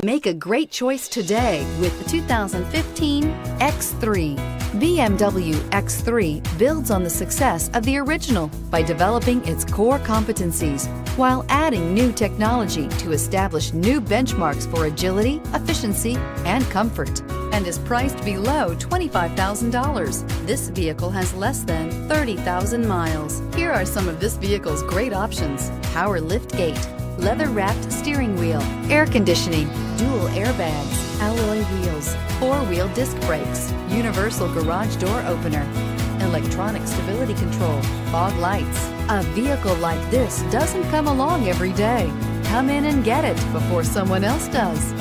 Make a great choice today with the 2015 X3. BMW X3 builds on the success of the original by developing its core competencies while adding new technology to establish new benchmarks for agility, efficiency, and comfort, and is priced below $25,000. This vehicle has less than 30,000 miles. Here are some of this vehicle's great options: power liftgate, leather-wrapped steering wheel, air conditioning, dual airbags, alloy wheels, four-wheel disc brakes, universal garage door opener, electronic stability control, fog lights. A vehicle like this doesn't come along every day. Come in and get it before someone else does.